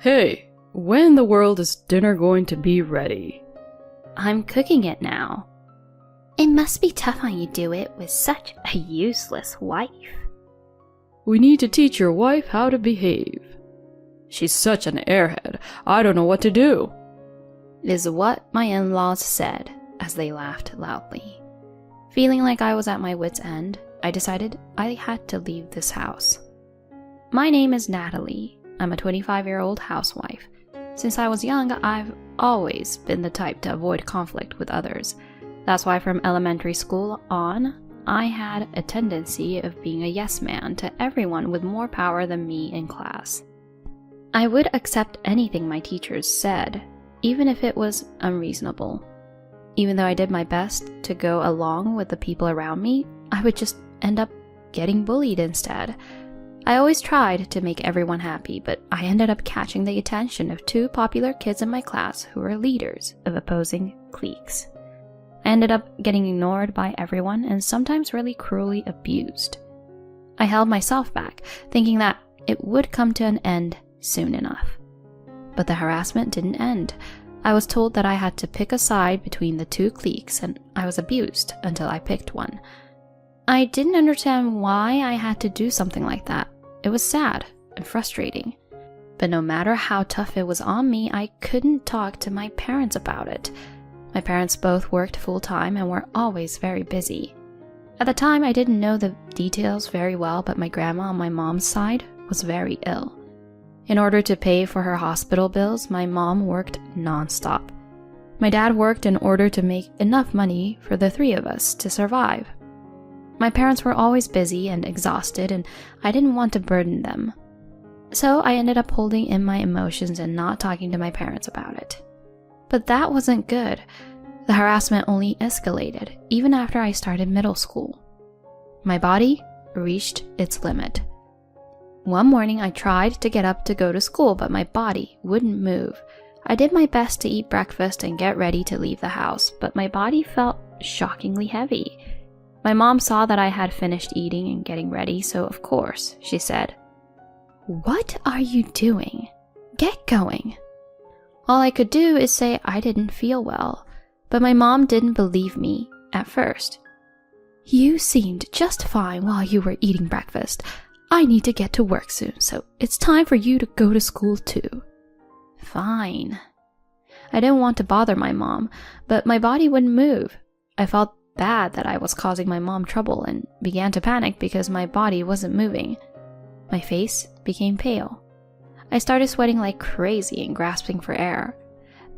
Hey, when in the world is dinner going to be ready? I'm cooking it now. It must be tough on you to do it with such a useless wife. We need to teach your wife how to behave. She's such an airhead, I don't know what to do. Is what my in-laws said as they laughed loudly. Feeling like I was at my wit's end, I decided I had to leave this house. My name is Natalie. I'm a 25-year-old housewife. Since I was young, I've always been the type to avoid conflict with others. That's why from elementary school on, I had a tendency of being a yes man to everyone with more power than me in class. I would accept anything my teachers said, even if it was unreasonable. Even though I did my best to go along with the people around me, I would just end up getting bullied instead. I always tried to make everyone happy, but I ended up catching the attention of two popular kids in my class who were leaders of opposing cliques. I ended up getting ignored by everyone and sometimes really cruelly abused. I held myself back, thinking that it would come to an end soon enough. But the harassment didn't end. I was told that I had to pick a side between the two cliques, and I was abused until I picked one. I didn't understand why I had to do something like that. It was sad and frustrating. But no matter how tough it was on me, I couldn't talk to my parents about it. My parents both worked full-time and were always very busy. At the time, I didn't know the details very well, but my grandma on my mom's side was very ill. In order to pay for her hospital bills, my mom worked non-stop. My dad worked in order to make enough money for the three of us to survive. My parents were always busy and exhausted, and I didn't want to burden them. So I ended up holding in my emotions and not talking to my parents about it. But that wasn't good. The harassment only escalated, even after I started middle school. My body reached its limit. One morning I tried to get up to go to school, but my body wouldn't move. I did my best to eat breakfast and get ready to leave the house, but my body felt shockingly heavy. My mom saw that I had finished eating and getting ready, so of course, she said, "What are you doing? Get going." All I could do is say I didn't feel well, but my mom didn't believe me at first. "You seemed just fine while you were eating breakfast. I need to get to work soon, so it's time for you to go to school too." Fine. I didn't want to bother my mom, but my body wouldn't move. I felt bad that I was causing my mom trouble and began to panic because my body wasn't moving. My face became pale. I started sweating like crazy and grasping for air.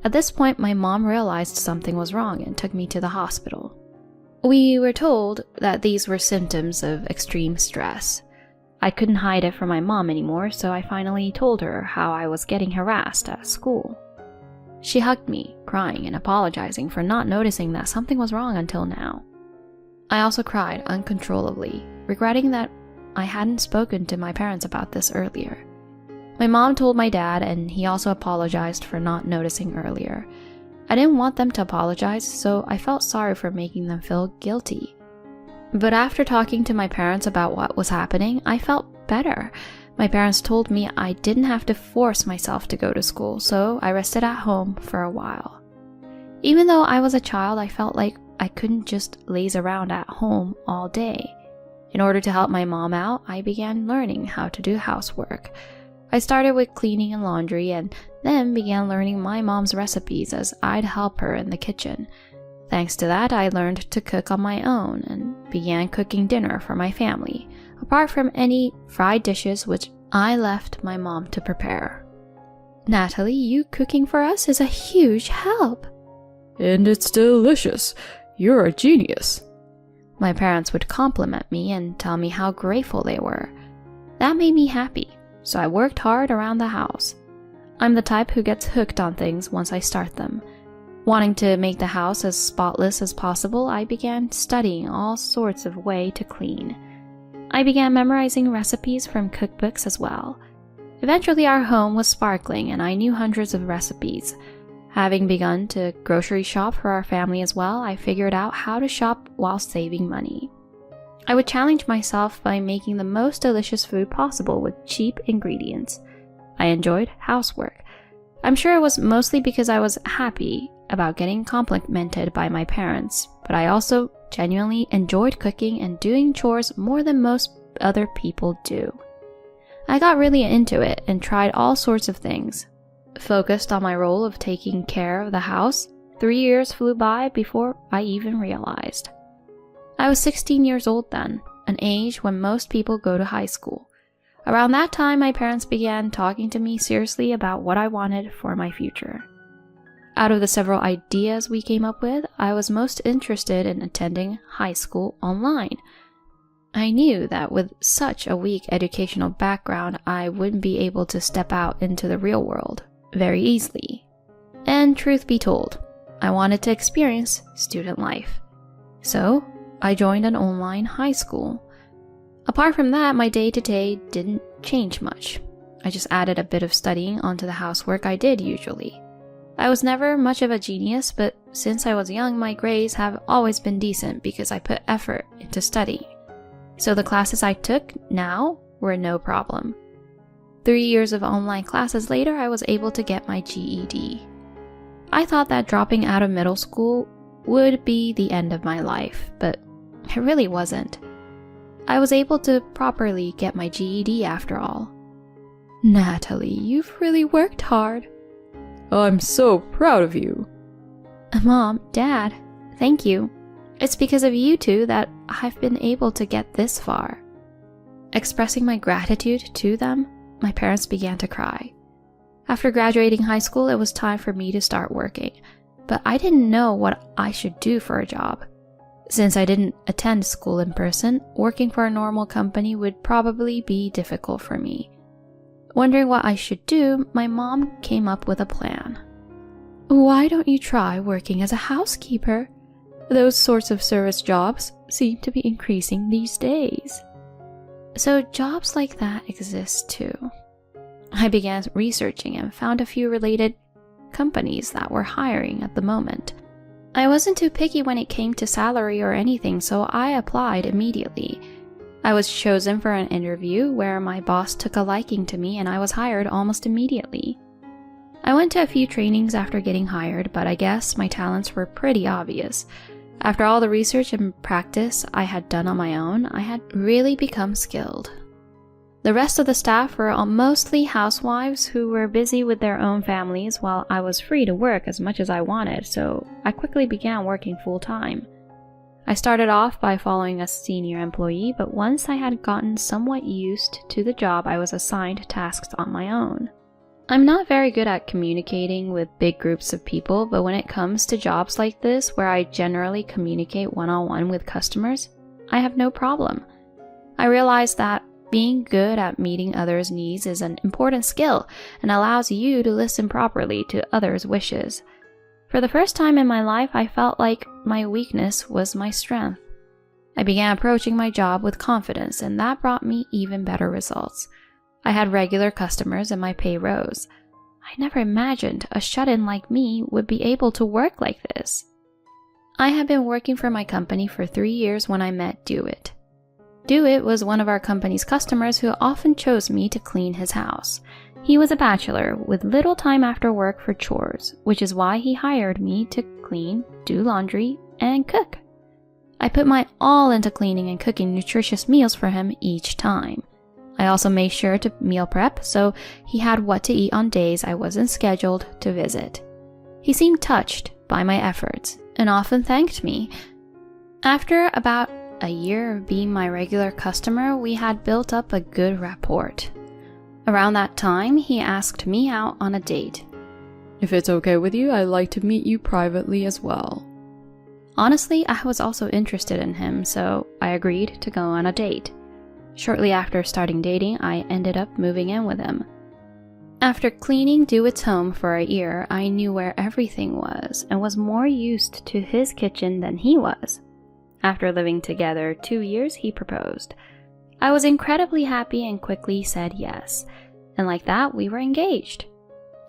At this point, my mom realized something was wrong and took me to the hospital. We were told that these were symptoms of extreme stress. I couldn't hide it from my mom anymore, so I finally told her how I was getting harassed at school. She hugged me, crying and apologizing for not noticing that something was wrong until now. I also cried uncontrollably, regretting that I hadn't spoken to my parents about this earlier. My mom told my dad, and he also apologized for not noticing earlier. I didn't want them to apologize, so I felt sorry for making them feel guilty. But after talking to my parents about what was happening, I felt better. My parents told me I didn't have to force myself to go to school, so I rested at home for a while. Even though I was a child, I felt like I couldn't just laze around at home all day. In order to help my mom out, I began learning how to do housework. I started with cleaning and laundry, and then began learning my mom's recipes as I'd help her in the kitchen. Thanks to that, I learned to cook on my own and began cooking dinner for my family, apart from any fried dishes which I left my mom to prepare. "Natalie, you cooking for us is a huge help." "And it's delicious. You're a genius." My parents would compliment me and tell me how grateful they were. That made me happy, so I worked hard around the house. I'm the type who gets hooked on things once I start them. Wanting to make the house as spotless as possible, I began studying all sorts of ways to clean. I began memorizing recipes from cookbooks as well. Eventually our home was sparkling and I knew hundreds of recipes. Having begun to grocery shop for our family as well, I figured out how to shop while saving money. I would challenge myself by making the most delicious food possible with cheap ingredients. I enjoyed housework. I'm sure it was mostly because I was happy about getting complimented by my parents, but I also genuinely enjoyed cooking and doing chores more than most other people do. I got really into it and tried all sorts of things. Focused on my role of taking care of the house, 3 years flew by before I even realized. I was 16 years old then, an age when most people go to high school. Around that time, my parents began talking to me seriously about what I wanted for my future. Out of the several ideas we came up with, I was most interested in attending high school online. I knew that with such a weak educational background, I wouldn't be able to step out into the real world very easily. And truth be told, I wanted to experience student life. So, I joined an online high school. Apart from that, my day-to-day didn't change much. I just added a bit of studying onto the housework I did usually. I was never much of a genius, but since I was young, my grades have always been decent because I put effort into studying. So the classes I took now were no problem. 3 years of online classes later, I was able to get my GED. I thought that dropping out of middle school would be the end of my life, but it really wasn't. I was able to properly get my GED after all. Natalie, you've really worked hard. I'm so proud of you. Mom, Dad, thank you. It's because of you two that I've been able to get this far. Expressing my gratitude to them, my parents began to cry. After graduating high school, it was time for me to start working, but I didn't know what I should do for a job. Since I didn't attend school in person, working for a normal company would probably be difficult for me. Wondering what I should do, my mom came up with a plan. Why don't you try working as a housekeeper? Those sorts of service jobs seem to be increasing these days. So jobs like that exist too. I began researching and found a few related companies that were hiring at the moment. I wasn't too picky when it came to salary or anything, so I applied immediately. I was chosen for an interview where my boss took a liking to me and I was hired almost immediately. I went to a few trainings after getting hired, but I guess my talents were pretty obvious. After all the research and practice I had done on my own, I had really become skilled. The rest of the staff were mostly housewives who were busy with their own families while I was free to work as much as I wanted, so I quickly began working full-time. I started off by following a senior employee, but once I had gotten somewhat used to the job, I was assigned tasks on my own. I'm not very good at communicating with big groups of people, but when it comes to jobs like this, where I generally communicate one-on-one with customers, I have no problem. I realized that being good at meeting others' needs is an important skill and allows you to listen properly to others' wishes. For the first time in my life, I felt like my weakness was my strength. I began approaching my job with confidence, and that brought me even better results. I had regular customers and my pay rose. I never imagined a shut-in like me would be able to work like this. I had been working for my company for 3 years when I met Dewitt. Dewitt was one of our company's customers who often chose me to clean his house. He was a bachelor with little time after work for chores, which is why he hired me to clean, do laundry, and cook. I put my all into cleaning and cooking nutritious meals for him each time. I also made sure to meal prep so he had what to eat on days I wasn't scheduled to visit. He seemed touched by my efforts and often thanked me. After about a year of being my regular customer, we had built up a good rapport. Around that time, he asked me out on a date. If it's okay with you, I'd like to meet you privately as well. Honestly, I was also interested in him, so I agreed to go on a date. Shortly after starting dating, I ended up moving in with him. After cleaning Dewitt's home for a year, I knew where everything was and was more used to his kitchen than he was. After living together 2 years, he proposed. I was incredibly happy and quickly said yes, and like that, we were engaged.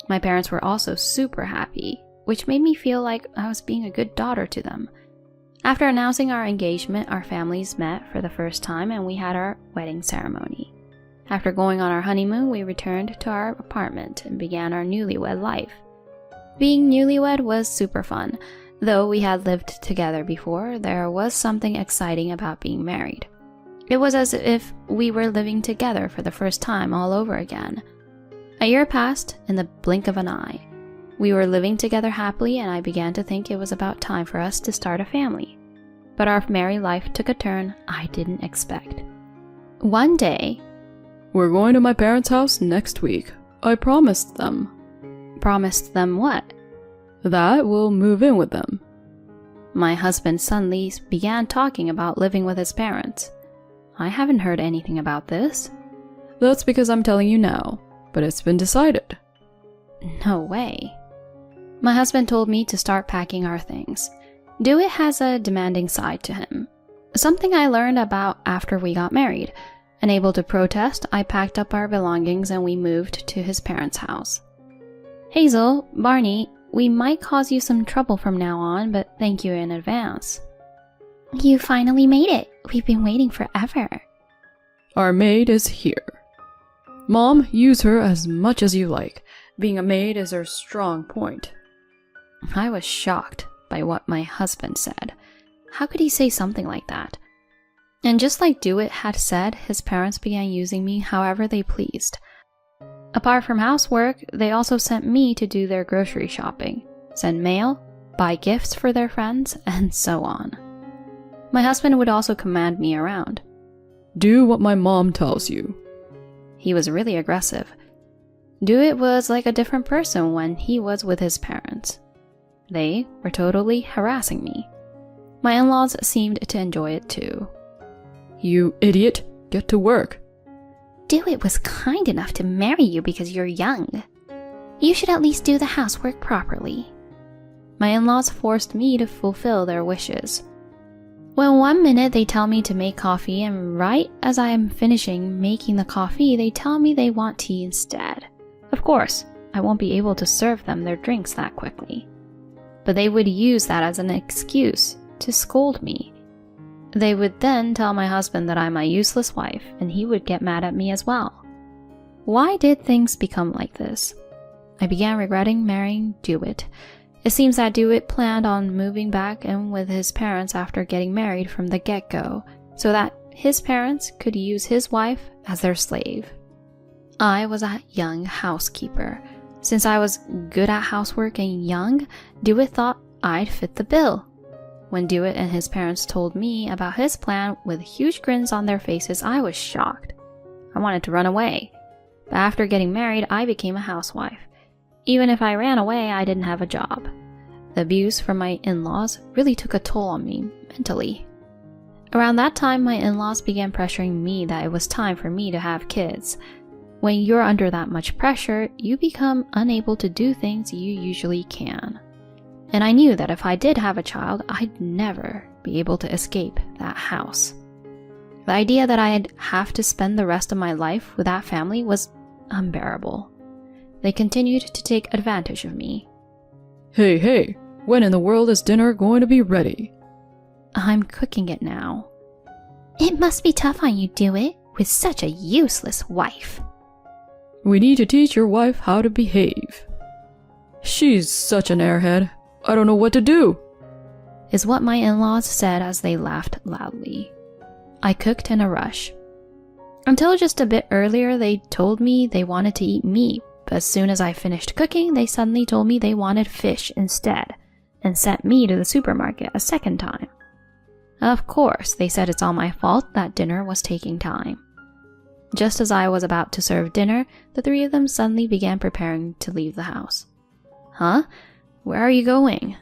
My parents were also super happy, which made me feel like I was being a good daughter to them. After announcing our engagement, our families met for the first time and we had our wedding ceremony. After going on our honeymoon, we returned to our apartment and began our newlywed life. Being newlywed was super fun. Though we had lived together before, there was something exciting about being married. It was as if we were living together for the first time all over again. A year passed in the blink of an eye. We were living together happily, and I began to think it was about time for us to start a family. But our married life took a turn I didn't expect. One day, "We're going to my parents' house next week. I promised them." Promised them what? "That we'll move in with them." My husband suddenly began talking about living with his parents. I haven't heard anything about this. "That's because I'm telling you now, but it's been decided." No way. My husband told me to start packing our things. Dewitt has a demanding side to him. Something I learned about after we got married. Unable to protest, I packed up our belongings and we moved to his parents' house. Hazel, Barney, we might cause you some trouble from now on, but thank you in advance. You finally made it. We've been waiting forever. "Our maid is here. Mom, use her as much as you like. Being a maid is her strong point." I was shocked by what my husband said. How could he say something like that? And just like Dewitt had said, his parents began using me however they pleased. Apart from housework, they also sent me to do their grocery shopping, send mail, buy gifts for their friends, and so on. My husband would also command me around. "Do what my mom tells you." He was really aggressive. Dewitt was like a different person when he was with his parents. They were totally harassing me. My in-laws seemed to enjoy it too. "You idiot, get to work." Dewitt was kind enough to marry you because you're young. You should at least do the housework properly. My in-laws forced me to fulfill their wishes. When one minute they tell me to make coffee, and right as I am finishing making the coffee, they tell me they want tea instead. Of course, I won't be able to serve them their drinks that quickly. But they would use that as an excuse to scold me. They would then tell my husband that I'm a useless wife, and he would get mad at me as well. Why did things become like this? I began regretting marrying Dewitt. It seems that Dewitt planned on moving back in with his parents after getting married from the get-go, so that his parents could use his wife as their slave. I was a young housekeeper. Since I was good at housework and young, Dewitt thought I'd fit the bill. When Dewitt and his parents told me about his plan with huge grins on their faces, I was shocked. I wanted to run away. But after getting married, I became a housewife. Even if I ran away, I didn't have a job. The abuse from my in-laws really took a toll on me mentally. Around that time, my in-laws began pressuring me that it was time for me to have kids. When you're under that much pressure, you become unable to do things you usually can. And I knew that if I did have a child, I'd never be able to escape that house. The idea that I'd have to spend the rest of my life with that family was unbearable. They continued to take advantage of me. Hey, when in the world is dinner going to be ready?" I'm cooking it now. It must be tough on you, Dewitt, with such a useless wife. "We need to teach your wife how to behave. She's such an airhead. I don't know what to do," is what my in-laws said as they laughed loudly. I cooked in a rush. Until just a bit earlier, they told me they wanted to eat meat, but as soon as I finished cooking, they suddenly told me they wanted fish instead, and sent me to the supermarket a second time. Of course, they said it's all my fault that dinner was taking time. Just as I was about to serve dinner, the three of them suddenly began preparing to leave the house. Huh? Where are you going?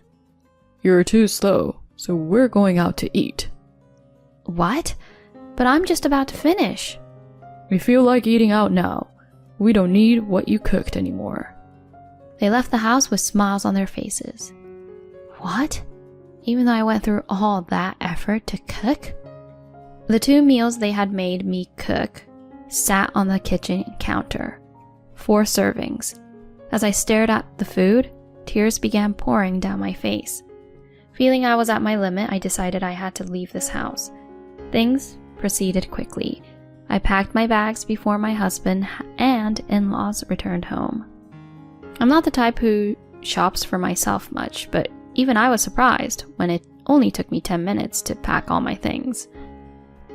"You're too slow, so we're going out to eat." What? But I'm just about to finish. "We feel like eating out now. We don't need what you cooked anymore." They left the house with smiles on their faces. What? Even though I went through all that effort to cook? The 2 meals they had made me cook sat on the kitchen counter. 4 servings. As I stared at the food, tears began pouring down my face. Feeling I was at my limit, I decided I had to leave this house. Things proceeded quickly. I packed my bags before my husband and in-laws returned home. I'm not the type who shops for myself much, but even I was surprised when it only took me 10 minutes to pack all my things.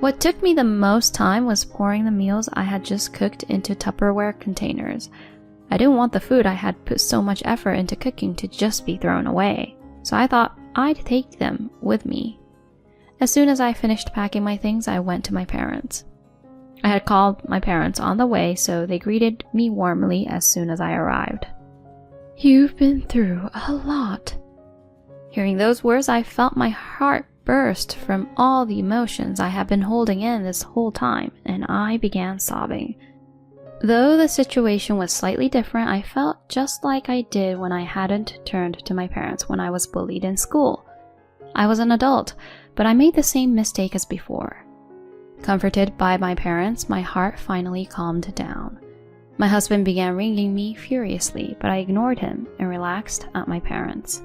What took me the most time was pouring the meals I had just cooked into Tupperware containers. I didn't want the food I had put so much effort into cooking to just be thrown away, so I thought I'd take them with me. As soon as I finished packing my things, I went to my parents. I had called my parents on the way, so they greeted me warmly as soon as I arrived. You've been through a lot. Hearing those words, I felt my heart burst from all the emotions I had been holding in this whole time, and I began sobbing. Though the situation was slightly different, I felt just like I did when I hadn't turned to my parents when I was bullied in school. I was an adult, but I made the same mistake as before. Comforted by my parents, my heart finally calmed down. My husband began ringing me furiously, but I ignored him and relaxed at my parents.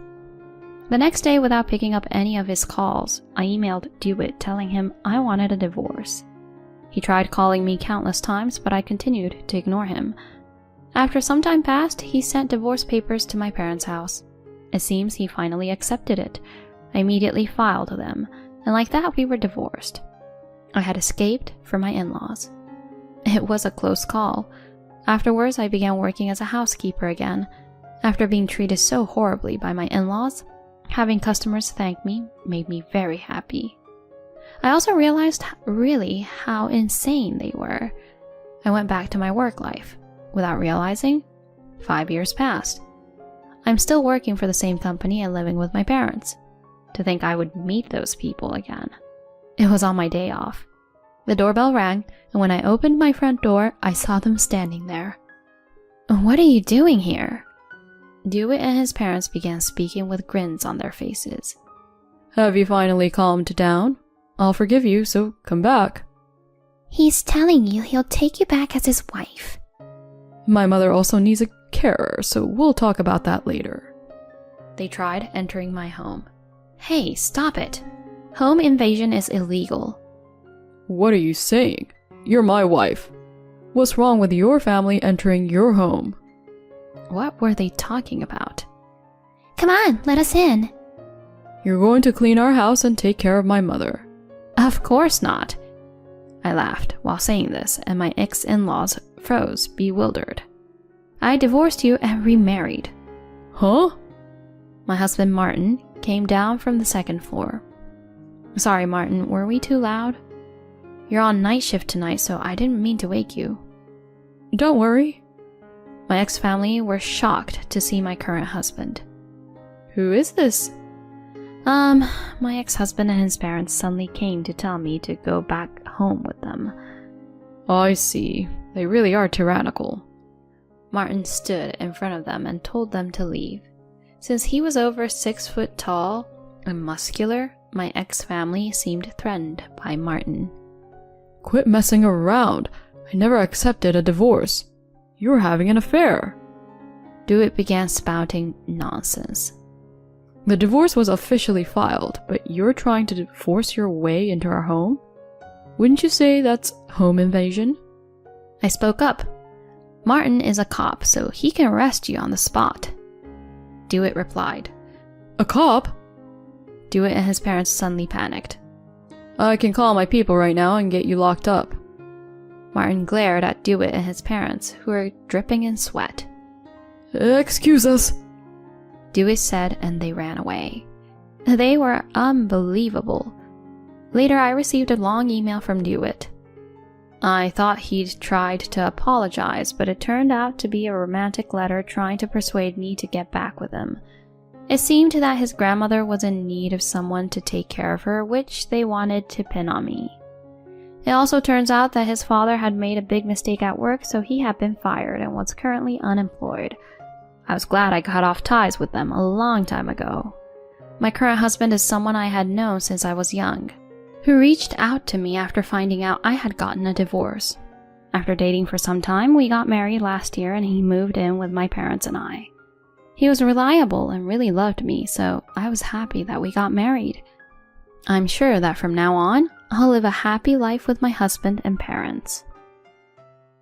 The next day, without picking up any of his calls, I emailed Dewitt telling him I wanted a divorce. He tried calling me countless times, but I continued to ignore him. After some time passed, he sent divorce papers to my parents' house. It seems he finally accepted it. I immediately filed them, and like that we were divorced. I had escaped from my in-laws. It was a close call. Afterwards, I began working as a housekeeper again. After being treated so horribly by my in-laws, having customers thank me made me very happy. I also realized really how insane they were. I went back to my work life. Without realizing, 5 years passed. I'm still working for the same company and living with my parents. To think I would meet those people again. It was on my day off. The doorbell rang, and when I opened my front door, I saw them standing there. "What are you doing here?" Dewitt and his parents began speaking with grins on their faces. Have you finally calmed down? I'll forgive you, so come back. He's telling you he'll take you back as his wife. My mother also needs a carer, so we'll talk about that later. They tried entering my home. Hey, stop it. Home invasion is illegal. What are you saying? You're my wife. What's wrong with your family entering your home? What were they talking about? Come on, let us in. You're going to clean our house and take care of my mother. Of course not. I laughed while saying this, and my ex-in-laws froze, bewildered. I divorced you and remarried. Huh? My husband, Martin, came down from the second floor. Sorry, Martin, were we too loud? You're on night shift tonight, so I didn't mean to wake you. Don't worry. My ex-family were shocked to see my current husband. Who is this? My ex-husband and his parents suddenly came to tell me to go back home with them. I see. They really are tyrannical. Martin stood in front of them and told them to leave. Since he was over 6 foot tall and muscular, my ex-family seemed threatened by Martin. Quit messing around. I never accepted a divorce. You're having an affair. Dewitt began spouting nonsense. The divorce was officially filed, but you're trying to force your way into our home? Wouldn't you say that's home invasion? I spoke up. Martin is a cop, so he can arrest you on the spot. Dewitt replied. A cop? Dewitt and his parents suddenly panicked. I can call my people right now and get you locked up. Martin glared at Dewitt and his parents, who were dripping in sweat. Excuse us, Dewitt said, and they ran away. They were unbelievable. Later, I received a long email from Dewitt. I thought he'd tried to apologize, but it turned out to be a romantic letter trying to persuade me to get back with him. It seemed that his grandmother was in need of someone to take care of her, which they wanted to pin on me. It also turns out that his father had made a big mistake at work, so he had been fired and was currently unemployed. I was glad I cut off ties with them a long time ago. My current husband is someone I had known since I was young, who reached out to me after finding out I had gotten a divorce. After dating for some time, we got married last year and he moved in with my parents and I. He was reliable and really loved me, so I was happy that we got married. I'm sure that from now on, I'll live a happy life with my husband and parents.